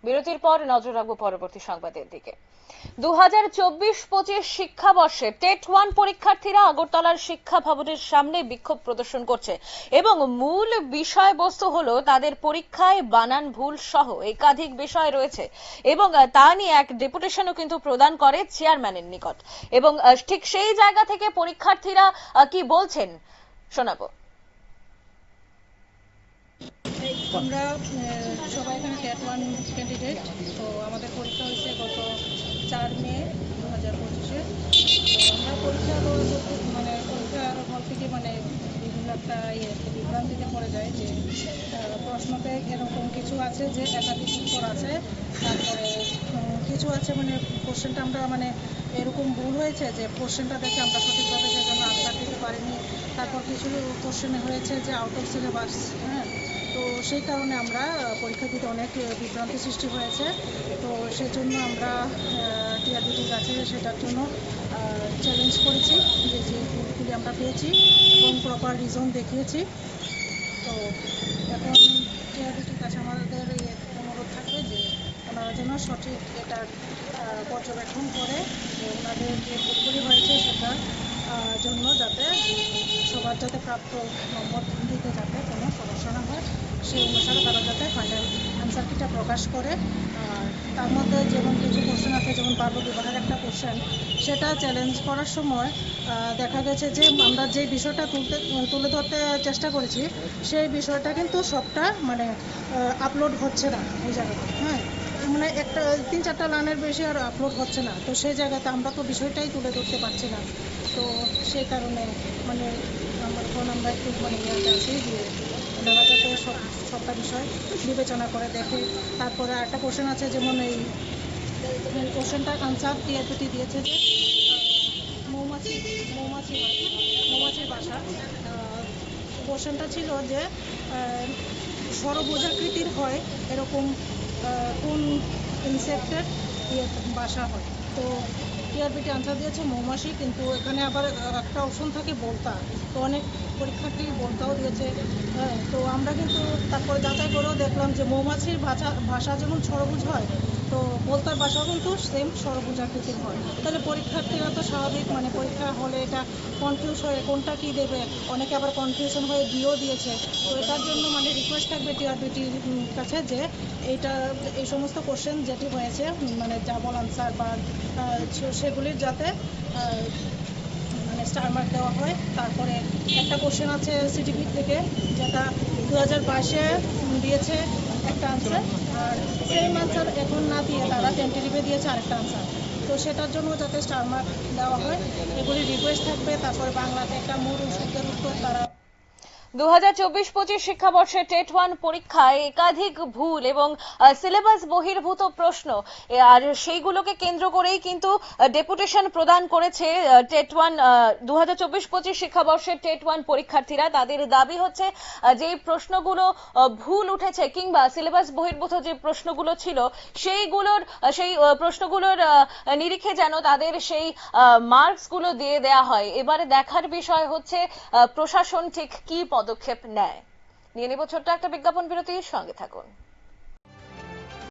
বিরতির পর নজর রাখবো পরবর্তী সংবাদের দিকে। 2024-25 শিক্ষাবর্ষে টেট 1 পরীক্ষার্থীরা আগরতলার শিক্ষা ভবনের সামনে বিক্ষোভ প্রদর্শন করছে এবং মূল বিষয়বস্তু হলো তাদের পরীক্ষায় বানান ভুল সহ একাধিক বিষয় রয়েছে এবং তা নিয়ে এক ডেপুটেশনও কিন্তু প্রদান করে চেয়ারম্যানের নিকট। এবং ঠিক সেই জায়গা থেকে পরীক্ষার্থীরা কি বলছেন শোনাবো। আমরা সবাই এখানে টেট 1 ক্যান্ডিডেট। তো আমাদের পরীক্ষা হয়েছে গত 4 মে 2025-এ। আমরা পরীক্ষার হল থেকে বিভিন্ন একটা বিভ্রান্তিতে পড়ে যায় যে প্রশ্নতে এরকম কিছু আছে যে একাধিক উত্তর আছে, তারপরে কিছু আছে কোশ্চেনটা আমরা এরকম ভুল হয়েছে যে কোশ্চেনটা দেখে আমরা সঠিকভাবে সেজন্য আনসার দিতে পারিনি। তারপর কিছু কোশ্চেনে হয়েছে যে আউট অফ সিলেবাস। তো সেই কারণে আমরা পরীক্ষা দিতে অনেক বিভ্রান্তি সৃষ্টি হয়েছে। তো সেই জন্য আমরা টিআরবিটির কাছে সেটার জন্য চ্যালেঞ্জ করেছি যে ভুলগুলি আমরা পেয়েছি এবং প্রপার রিজন দেখিয়েছি। তো এখন টিআরবিটির কাছে আমাদের অনুরোধ থাকবে যে ওনারা যেন সঠিক এটার পর্যবেক্ষণ করে যে ওনাদের যে ভুলগুলি হয়েছে সেটার জন্য যাতে সবার যাতে প্রাপ্ত নম্বর দিতে যাতে কোনো সমস্যা না হয়, সেই অনুসারে তারা যাতে ফাইনাল অ্যান্সার কিটা প্রকাশ করে। আর তার মধ্যে যেমন কিছু কোশ্চেন আছে, যেমন বাল্য বিবাহের একটা কোশ্চেন, সেটা চ্যালেঞ্জ করার সময় দেখা গেছে যে আমরা যে বিষয়টা তুলে ধরতে চেষ্টা করেছি সেই বিষয়টা কিন্তু সবটা আপলোড হচ্ছে না ওই জায়গাতে। একটা 3-4টা লাইনের বেশি আর আপলোড হচ্ছে না। তো সেই জায়গাতে আমরা তো বিষয়টাই তুলে ধরতে পারছি না। তো সেই কারণে আমরা একটু ইয়ে আছি যে ওনারা যাতে সবটা বিষয় বিবেচনা করে দেখে। তারপরে একটা কোশ্চেন আছে, যেমন এই কোশ্চেনটার আনসার টিআরবিটি দিয়েছে যে মৌমাছির বাসা। কোশ্চেনটা ছিল যে ষড়ভুজাকৃতির হয় এরকম কোন ইনসেক্টের বাসা হয়। তো টিআরবিটি আনসার দিয়েছে মৌমাছি, কিন্তু এখানে আবার একটা অপশন থাকে বলতা। তো অনেক পরীক্ষার্থী বলতাও দিয়েছে। তো আমরা কিন্তু তারপরে যাচাই করেও দেখলাম যে মৌমাছির ভাষা যেমন ষড়ভুজ হয়, তো বলতার ভাষাও কিন্তু সেম ষড়ভুজাকৃতির হয়। তাহলে পরীক্ষার্থীরা তো স্বাভাবিক পরীক্ষা হলে এটা কনফিউজ হয়ে কোনটা কি দেবে, অনেকে আবার কনফিউশন হয়ে দিয়েও দিয়েছে। তো এটার জন্য রিকোয়েস্ট থাকবে টিআরবিটির কাছে যে এই সমস্ত কোশ্চেন যেটি হয়েছে ডাবল আনসার বা সেগুলির যাতে স্টার মার্ক দেওয়া হয়। তারপরে একটা কোশ্চেন আছে সিটিপি থেকে, যেটা 2022-এ দিয়েছে একটা আনসার, আর সেম আনসার এখন না দিয়ে তারা টেন্টেটিভে দিয়েছে আরেকটা আনসার। তো সেটার জন্য যাতে স্টার মার্ক দেওয়া হয় এগুলি রিকোয়েস্ট থাকবে। তারপরে বাংলাতে একটা মূল শব্দের উত্তর তারা 2024-25 শিক্ষাবর্ষে টেট 1 পরীক্ষায় একাধিক ভুল এবং সিলেবাস বহির্ভূত প্রশ্ন, আর সেইগুলোকে কেন্দ্র করেই কিন্তু ডেপুটেশন প্রদান করেছে টেট 1 2024-25 শিক্ষাবর্ষের টেট 1 পরীক্ষার্থীরা। তাদের দাবি হচ্ছে যে প্রশ্নগুলো ভুল উঠেছে কিংবা সিলেবাস বহির্ভূত যে প্রশ্নগুলো ছিল সেই প্রশ্নগুলোর নিরিখে যেন তাদের সেই মার্কসগুলো দিয়ে দেয়া হয়। এবারে দেখার বিষয় হচ্ছে প্রশাসন ঠিক কি পদক্ষেপ নেয়। নিয়ে নেব ছোট্ট একটা বিজ্ঞাপন বিরতির সঙ্গে থাকুন।